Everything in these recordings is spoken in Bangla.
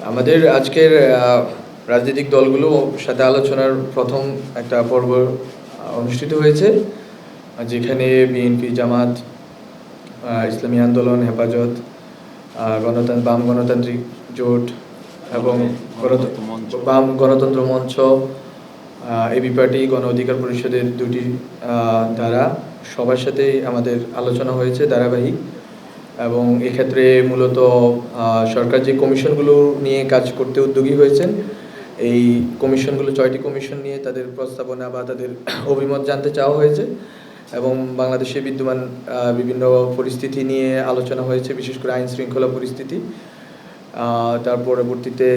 আমাদের আজকের রাজনৈতিক দলগুলোর সাথে আলোচনার প্রথম একটা পর্ব অনুষ্ঠিত হয়েছে, যেখানে বিএনপি, জামাত, ইসলামী আন্দোলন, হেফাজত, বাম গণতান্ত্রিক জোট এবং বাম গণতন্ত্র মঞ্চ, এবি পার্টি, গণ অধিকার পরিষদের দুটি ধারা সবার সাথেই আমাদের আলোচনা হয়েছে ধারাবাহিক। এবং এক্ষেত্রে মূলত সরকার যে কমিশনগুলো নিয়ে কাজ করতে উদ্যোগী হয়েছেন, এই কমিশনগুলো 6টি কমিশন নিয়ে তাদের প্রস্তাবনা বা তাদের অভিমত জানতে চাওয়া হয়েছে এবং বাংলাদেশে বিদ্যমান বিভিন্ন পরিস্থিতি নিয়ে আলোচনা হয়েছে, বিশেষ করে আইন শৃঙ্খলা পরিস্থিতি। তার পরবর্তীতে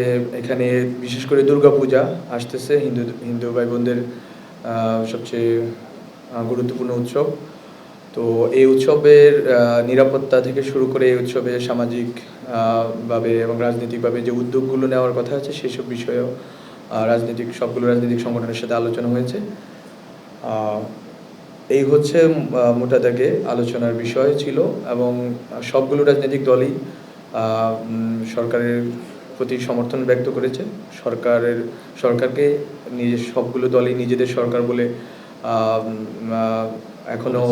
এখানে বিশেষ করে দুর্গাপূজা আসতেছে, হিন্দু ভাই বোনদের সবচেয়ে গুরুত্বপূর্ণ উৎসব। তো এই উৎসবের নিরাপত্তা থেকে শুরু করে এই উৎসবের সামাজিক ভাবে এবং রাজনৈতিকভাবে যে উদ্যোগগুলো নেওয়ার কথা আছে সেসব বিষয়েও সবগুলো রাজনৈতিক সংগঠনের সাথে আলোচনা হয়েছে। এই হচ্ছে মোটা দাগে আলোচনার বিষয় ছিল এবং সবগুলো রাজনৈতিক দলই সরকারের প্রতি সমর্থন ব্যক্ত করেছে। সরকারকে সবগুলো দলই নিজেদের সরকার বলে এখনও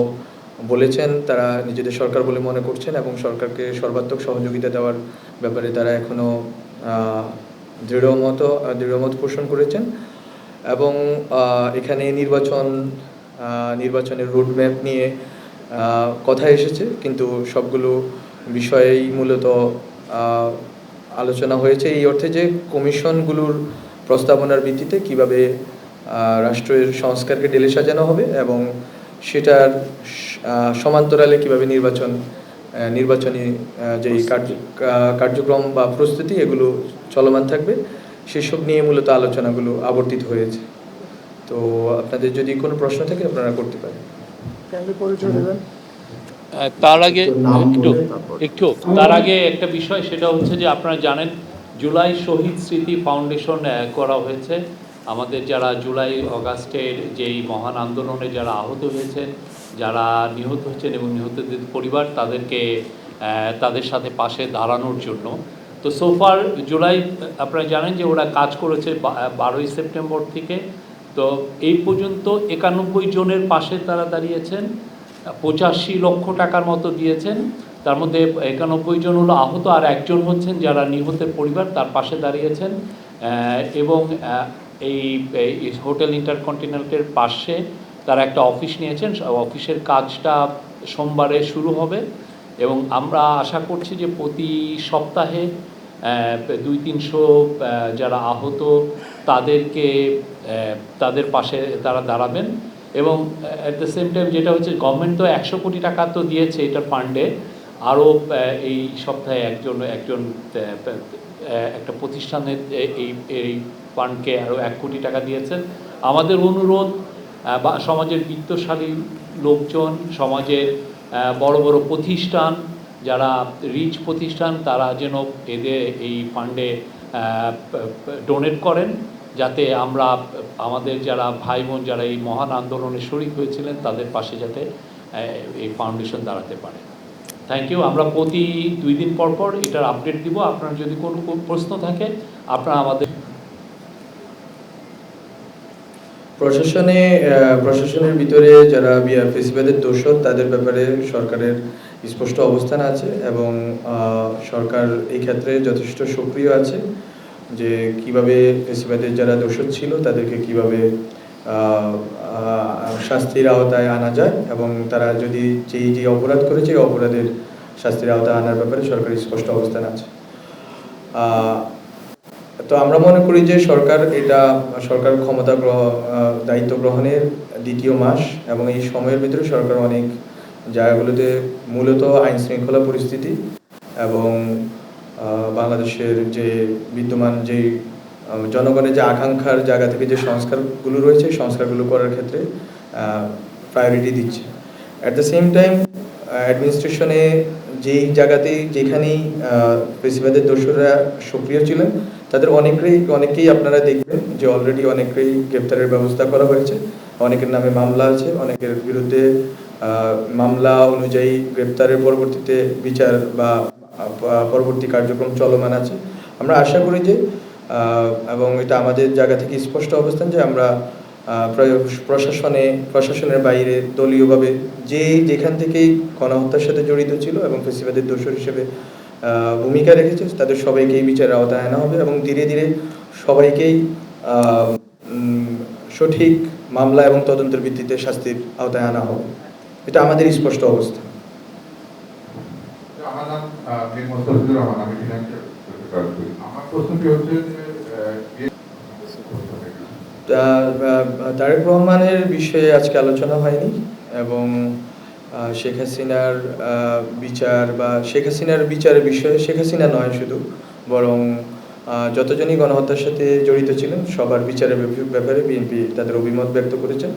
বলেছেন, তারা নিজেদের সরকার বলে মনে করছেন এবং সরকারকে সর্বাত্মক সহযোগিতা দেওয়ার ব্যাপারে তারা এখনও দৃঢ়মত পোষণ করেছেন। এবং এখানে নির্বাচনের রোডম্যাপ নিয়ে কথা এসেছে, কিন্তু সবগুলো বিষয়েই মূলত আলোচনা হয়েছে এই অর্থে যে কমিশনগুলোর প্রস্তাবনার ভিত্তিতে কিভাবে রাষ্ট্রের সংস্কারকে ঢেলে সাজানো হবে এবং সেটার সমান্তরালে কীভাবে নির্বাচনী যেই কার্যক্রম বা প্রস্তুতি এগুলো চলমান থাকবে, সেসব নিয়ে মূলত আলোচনাগুলো আবর্তিত হয়েছে। তো আপনাদের যদি কোনো প্রশ্ন থাকে আপনারা করতে পারেন। তার আগে একটা বিষয়, সেটা হচ্ছে যে আপনারা জানেন জুলাই শহীদ স্মৃতি ফাউন্ডেশন করা হয়েছে। আমাদের যারা জুলাই অগাস্টের যেই মহান আন্দোলনে যারা আহত হয়েছেন, যারা নিহত হয়েছেন এবং নিহতদের পরিবার, তাদের সাথে পাশে দাঁড়ানোর জন্য। তো সোফার জুলাই আপনারা জানেন যে ওরা কাজ করেছে 12ই সেপ্টেম্বর থেকে। তো এই পর্যন্ত 91 জনের পাশে তারা দাঁড়িয়েছেন, 85 লক্ষ টাকার মতো দিয়েছেন। তার মধ্যে 91 জন হলো আহত, আর একজন হচ্ছেন যারা নিহতের পরিবার, তার পাশে দাঁড়িয়েছেন। এবং এই হোটেল ইন্টারকন্টিনেন্টালের পাশে তারা একটা অফিস নিয়েছেন। অফিসের কাজটা সোমবারে শুরু হবে এবং আমরা আশা করছি যে প্রতি সপ্তাহে 200-300 যারা আহত তাদের পাশে তারা দাঁড়াবেন। এবং অ্যাট দ্য সেম টাইম যেটা হচ্ছে, গভর্নমেন্ট তো 100 কোটি টাকা তো দিয়েছে এটার ফান্ডে, আরও এই সপ্তাহে একজন একটা প্রতিষ্ঠানের এই ফান্ডকে আরও 1 কোটি টাকা দিয়েছেন। আমাদের অনুরোধ, বা সমাজের বিত্তশালী লোকজন, সমাজের বড় বড় প্রতিষ্ঠান, যারা রিচ প্রতিষ্ঠান, তারা যেন এই ফান্ডে ডোনেট করেন, যাতে আমরা আমাদের যারা ভাই বোন যারা এই মহান আন্দোলনে শরিক হয়েছিলেন তাদের পাশে যাতে এই ফাউন্ডেশন দাঁড়াতে পারে। Thank you. আমরা প্রতি 2 দিন পর পর এটার আপডেট দিব। আপনার যদি কোনো প্রশ্ন থাকে আপনারা আমাদের প্রশাসনের ভিতরে যারা ফেসিবাদের দোষর, তাদের ব্যাপারে সরকারের স্পষ্ট অবস্থান আছে এবং সরকার এই ক্ষেত্রে যথেষ্ট সক্রিয় আছে যে কিভাবে ফেসিবাদের যারা দোষর ছিল তাদেরকে কিভাবে শাস্তির আওতায় আনা যায় এবং তারা যদি যে অপরাধ করেছে এই অপরাধের শাস্তির আওতায় আনার ব্যাপারে সরকারের স্পষ্ট অবস্থান আছে। তো আমরা মনে করি যে সরকার ক্ষমতা দায়িত্ব গ্রহণের 2য় মাস এবং এই সময়ের ভিতরে সরকার অনেক জায়গাগুলোতে মূলত আইন শৃঙ্খলা পরিস্থিতি এবং বাংলাদেশের যে বিদ্যমান যে জনগণের যে আকাঙ্ক্ষার জায়গা থেকে যে সংস্কারগুলো রয়েছে, সংস্কারগুলো করার ক্ষেত্রে প্রায়োরিটি দিচ্ছে। অ্যাট দ্য সেম টাইম অ্যাডমিনিস্ট্রেশনে যেখানেই ফেসিবাদের দোষররা সক্রিয় ছিলেন, তাদের অনেকেই আপনারা দেখবেন যে অলরেডি অনেকেই গ্রেপ্তারের ব্যবস্থা করা হয়েছে, অনেকের নামে মামলা আছে, অনেকের বিরুদ্ধে মামলা অনুযায়ী গ্রেপ্তারের পরবর্তীতে বিচার বা পরবর্তী কার্যক্রম চলমান আছে। আমরা আশা করি যে এবং এটা আমাদের জায়গা থেকে স্পষ্ট অবস্থান যে আমরা প্রশাসনের বাইরে দলীয়ভাবে যেখান থেকেই গণহত্যার সাথে জড়িত ছিল এবং ফেসিবাদের দোষর হিসেবে ভূমিকা রেখেছে তাদের সবাইকেই বিচারের আওতায় আনা হবে এবং ধীরে ধীরে সবাইকেই সঠিক মামলা এবং তদন্তের ভিত্তিতে শাস্তির আওতায় আনা হবে। এটা আমাদের স্পষ্ট অবস্থান। আমার নাম মীর মোস্তাফিজুর রহমান, আমি ফিনান্সিয়াল কাজ করি। আমার প্রশ্নটি হচ্ছে যে তারেক রহমানের বিষয়ে আজকে আলোচনা হয়নি এবং শেখ হাসিনার বিচার বা শেখ হাসিনার বিচারের বিষয়ে শেখ হাসিনা নয় শুধু, বরং যতজনই গণহত্যার সাথে জড়িত ছিলেন সবার বিচারের ব্যাপারে বিএনপি তাদের অভিমত ব্যক্ত করেছেন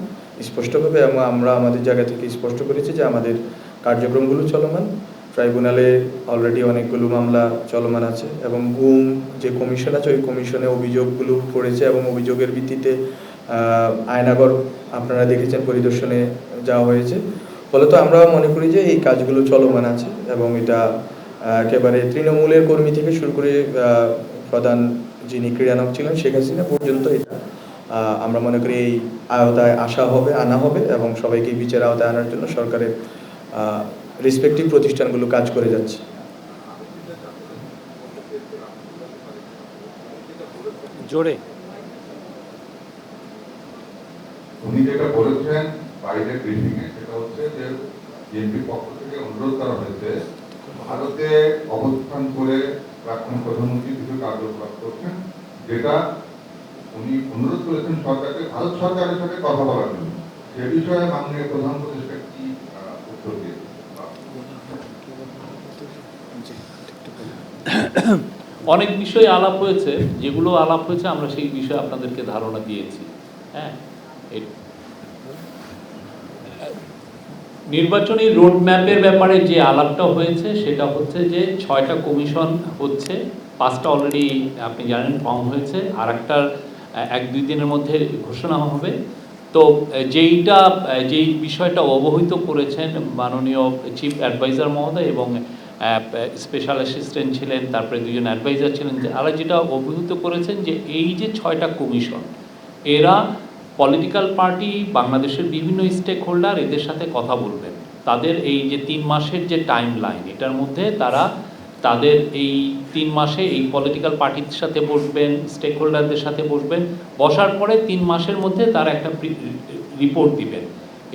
স্পষ্টভাবে এবং আমরা আমাদের জায়গা থেকে স্পষ্ট করেছি যে আমাদের কার্যক্রমগুলো চলমান। ট্রাইব্যুনালে অলরেডি অনেকগুলো মামলা চলমান আছে এবং গুম যে কমিশন আছে ওই কমিশনে অভিযোগগুলো পড়েছে এবং অভিযোগের ভিত্তিতে আয়নাগর আপনারা দেখেছেন পরিদর্শনে যাওয়া হয়েছে। ফলত আমরা মনে করি যে এই কাজগুলো চলমান আছে এবং এটা একেবারে তৃণমূলের কর্মী থেকে শুরু করে প্রধান যিনি ক্রীড়ানক ছিলেন শেখ হাসিনা পর্যন্ত এটা আমরা মনে করি এই আওতায় আনা হবে এবং সবাইকে বিচার আওতায় আনার জন্য সরকারের রেসপেক্টিভ প্রতিষ্ঠানগুলো কাজ করে যাচ্ছে। জোরে উনি যেটা বলেছেন বাইরের ব্রিফিং এ, সেটা হচ্ছে যে বিএনপির পক্ষ থেকে অনুরোধ করা হয়েছে ভারতে অবস্থান করে প্রাক্তন প্রধানমন্ত্রী কিছু কার্যকলাপ করছেন, যেটা উনি অনুরোধ করেছেন সরকারকে ভারত সরকারের সাথে কথা বলার জন্য। সে বিষয়ে মাননীয় প্রধান উপদেষ্টা কি উত্তর দিয়েছেন? অনেক বিষয়ে আলাপ হয়েছে, যেগুলো আলাপ হয়েছে আমরা সেই বিষয়ে আপনাদেরকে ধারণা দিয়েছি। হ্যাঁ, নির্বাচনী রোডম্যাপের ব্যাপারে যে আলাপটা হয়েছে সেটা হচ্ছে যে 6টা কমিশন হচ্ছে, 5টা অলরেডি আপনি জানেন ফর্ম হয়েছে, আর একটার 1-2 দিনের মধ্যে ঘোষণা হবে। তো যেই বিষয়টা অবহিত করেছেন মাননীয় চিফ অ্যাডভাইজার মহোদয় এবং স্পেশাল অ্যাসিস্ট্যান্ট ছিলেন, তারপরে 2জন অ্যাডভাইজার ছিলেন, তারা যেটা অবহিত করেছেন যে এই যে 6টা কমিশন, এরা পলিটিক্যাল পার্টি বাংলাদেশের বিভিন্ন স্টেক হোল্ডার এদের সাথে কথা বলবেন। তাদের এই যে 3 মাসের যে টাইম লাইন, এটার মধ্যে তারা তাদের এই 3 মাসে এই পলিটিক্যাল পার্টির সাথে বসবেন, স্টেক হোল্ডারদের সাথে বসবেন, বসার পরে 3 মাসের মধ্যে তারা একটা রিপোর্ট দিবেন।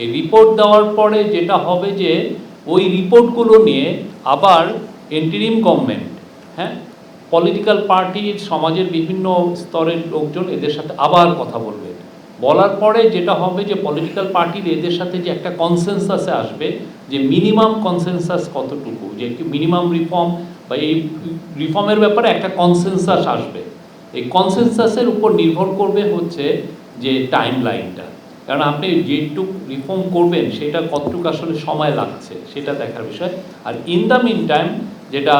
এই রিপোর্ট দেওয়ার পরে যেটা হবে যে ওই রিপোর্টগুলো নিয়ে আবার ইন্টারিম গভর্নমেন্ট, হ্যাঁ, পলিটিক্যাল পার্টির সমাজের বিভিন্ন স্তরের লোকজন এদের সাথে আবার কথা বলবে। বলার পরে যেটা হবে যে পলিটিক্যাল পার্টির এদের সাথে যে একটা কনসেনসাসে আসবে যে মিনিমাম কনসেনসাস কতটুকু, যে মিনিমাম রিফর্ম বা এই রিফর্মের ব্যাপারে একটা কনসেনসাস আসবে। এই কনসেনসাসের উপর নির্ভর করবে হচ্ছে যে টাইম লাইনটা, কারণ আপনি যেটুকু রিফর্ম করবেন সেটা কতটুকু আসলে সময় লাগছে সেটা দেখার বিষয়। আর ইন দ্য মিন টাইম যেটা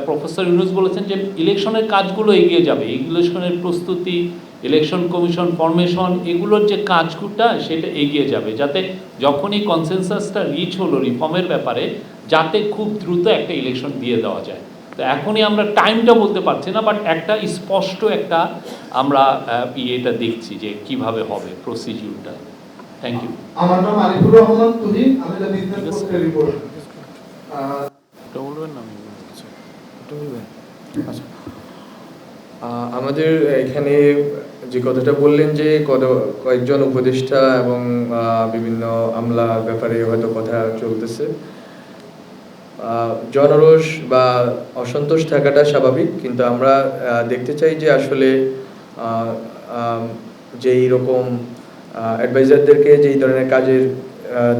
প্রফেসর ইউনুস বলেছেন যে ইলেকশনের কাজগুলো এগিয়ে যাবে, ইলেকশনের প্রস্তুতি, ইলেকশন কমিশন ফরমেশন, এগুলোর যে কাজগুলোটা সেটা এগিয়ে যাবে, যাতে যখনই কনসেনসাসটা রিচ হলো রিফর্মের ব্যাপারে যাতে খুব দ্রুত একটা ইলেকশন দিয়ে দেওয়া যায়। তো এখনই আমরা টাইমটা বলতে পারছি না, বাট একটা স্পষ্ট একটা আমরা এটা দেখছি যে কিভাবে হবে প্রসিডিউরটা। Thank you. আমার নাম আরিফুর রহমান তুহিন, আমি দ্য বিজনেস পোস্টের রিপোর্টার। বলবেন না? আচ্ছা, আমাদের এখানে যে কথাটা বললেন যে কয়েকজন উপদেষ্টা এবং বিভিন্ন আমলার ব্যাপারে হয়তো কথা চলতেছে, জনরোষ বা অসন্তোষ থাকাটা স্বাভাবিক, কিন্তু আমরা দেখতে চাই যে আসলে যেই রকম অ্যাডভাইজারদেরকে যেই ধরনের কাজের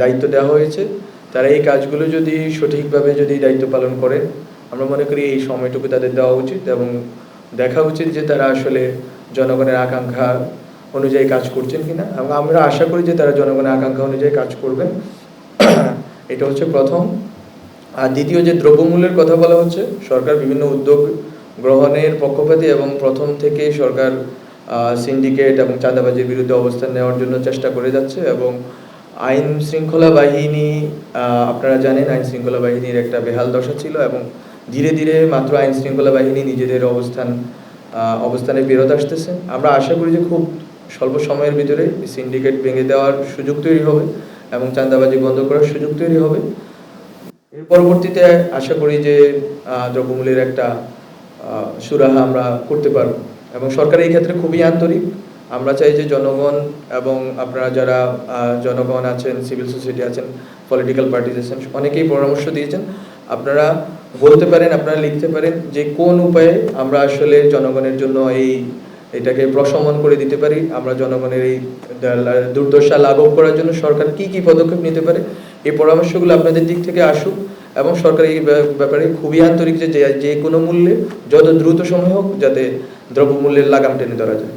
দায়িত্ব দেওয়া হয়েছে তারা এই কাজগুলো যদি সঠিকভাবে যদি দায়িত্ব পালন করেন, আমরা মনে করি এই সময়টুকু তাদের দেওয়া উচিত এবং দেখা উচিত যে তারা আসলে জনগণের আকাঙ্ক্ষা অনুযায়ী কাজ করছেন কিনা, এবং আমরা আশা করি যে তারা জনগণের আকাঙ্ক্ষা অনুযায়ী কাজ করবেন। এটা হচ্ছে প্রথম। আর দ্বিতীয় যে দ্রব্যমূল্যের কথা বলা হচ্ছে, সরকার বিভিন্ন উদ্যোগ গ্রহণের পক্ষপাতী এবং প্রথম থেকেই সরকার সিন্ডিকেট এবং চাঁদাবাজির বিরুদ্ধে অবস্থান নেওয়ার জন্য চেষ্টা করে যাচ্ছে এবং আইন শৃঙ্খলা বাহিনী, আপনারা জানেন আইন শৃঙ্খলা বাহিনীর একটা বেহাল দশা ছিল এবং ধীরে ধীরে মাত্র আইন শৃঙ্খলা বাহিনী নিজেদের অবস্থানে ফেরত আসতেছে। আমরা আশা করি যে খুব স্বল্প সময়ের ভিতরে সিন্ডিকেট ভেঙে দেওয়ার সুযোগ তৈরি হবে এবং চাঁদাবাজি বন্ধ করার সুযোগ তৈরি হবে। এর পরবর্তীতে আশা করি যে দ্রব্যমূল্যের একটা সুরাহা আমরা করতে পারব এবং সরকার এই ক্ষেত্রে খুবই আন্তরিক। আমরা চাই যে জনগণ এবং আপনারা যারা জনগণ আছেন, সিভিল সোসাইটি আছেন, পলিটিক্যাল পার্টিজ আছেন, অনেকেই পরামর্শ দিয়েছেন। আপনারা বলতে পারেন, আপনারা লিখতে পারেন যে কোন উপায়ে আমরা আসলে জনগণের জন্য এটাকে প্রশমন করে দিতে পারি। আমরা জনগণের এই দুর্দশা লাঘব করার জন্য সরকার কি কি পদক্ষেপ নিতে পারে, এই পরামর্শগুলো আপনাদের দিক থেকে আসুক এবং সরকার এই ব্যাপারে খুবই আন্তরিক যে কোনো মূল্যে যত দ্রুত সময় হোক যাতে দ্রব্যমূল্যের লাগাম টেনে ধরা যায়।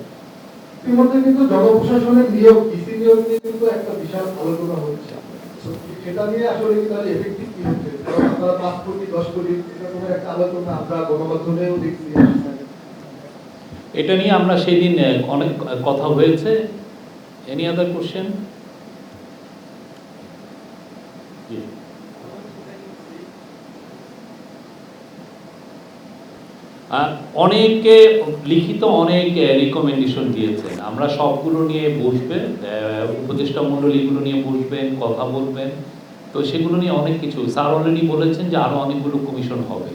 ইতিমধ্যে কিন্তু জনপ্রশাসনের নিয়োগ, ডিসি নিয়োগ নিয়ে কিন্তু একটা বিশাল আলোচনা হচ্ছে। সেটা নিয়ে আসলে কি তাহলে এফেক্টিভ কি হচ্ছে? আপনারা 5 কোটি 10 কোটি এরকমের একটা আলোচনা আমরা গণমাধ্যমেও দেখছি। এটা নিয়ে আমরা সেই দিন অনেক কথা হয়েছে। Any other question? অনেকে লিখিত অনেক রিকমেন্ডেশন দিয়েছেন। আমরা সবগুলো নিয়ে বসবেন, উপদেষ্টা মণ্ডলীগুলো নিয়ে বসবেন, কথা বলবেন। তো সেগুলো নিয়ে অনেক কিছু স্যার অলরেডি বলেছেন যে আরও অনেকগুলো কমিশন হবে,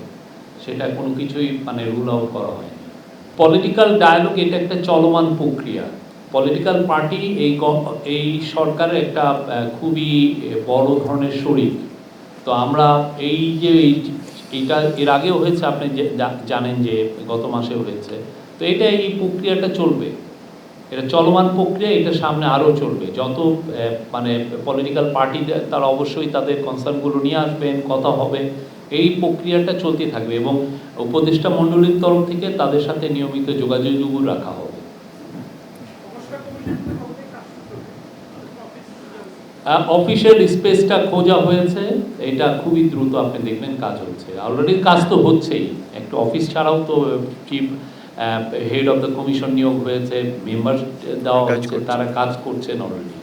সেটা কোনো কিছুই মানে রুল আউট করা হয়নি। পলিটিক্যাল ডায়ালগ এটা একটা চলমান প্রক্রিয়া। পলিটিক্যাল পার্টি এই সরকারের একটা খুবই বড় ধরনের শরিক। তো আমরা এইটা এর আগেও হয়েছে, আপনি জানেন যে গত মাসে হয়েছে। তো এই প্রক্রিয়াটা চলবে, এটা চলমান প্রক্রিয়া, এটা সামনে আরও চলবে। যত মানে পলিটিক্যাল পার্টি তারা অবশ্যই তাদের কনসার্নগুলো নিয়ে আসবেন, কথা হবে, এই প্রক্রিয়াটা চলতে থাকবে এবং উপদেষ্টা মণ্ডলীর তরফ থেকে তাদের সাথে নিয়মিত যোগাযোগ রাখা হবে। অফিসিয়াল স্পেসটা খোঁজা হয়েছে, এটা খুবই দ্রুত আপনি দেখবেন কাজ হচ্ছে। অলরেডি কাজ তো হচ্ছেই, একটু অফিস ছাড়াও তো chief head of the commission নিয়োগ হয়েছে, মেম্বার দেওয়া হচ্ছে, তারা কাজ করছেন অলরেডি।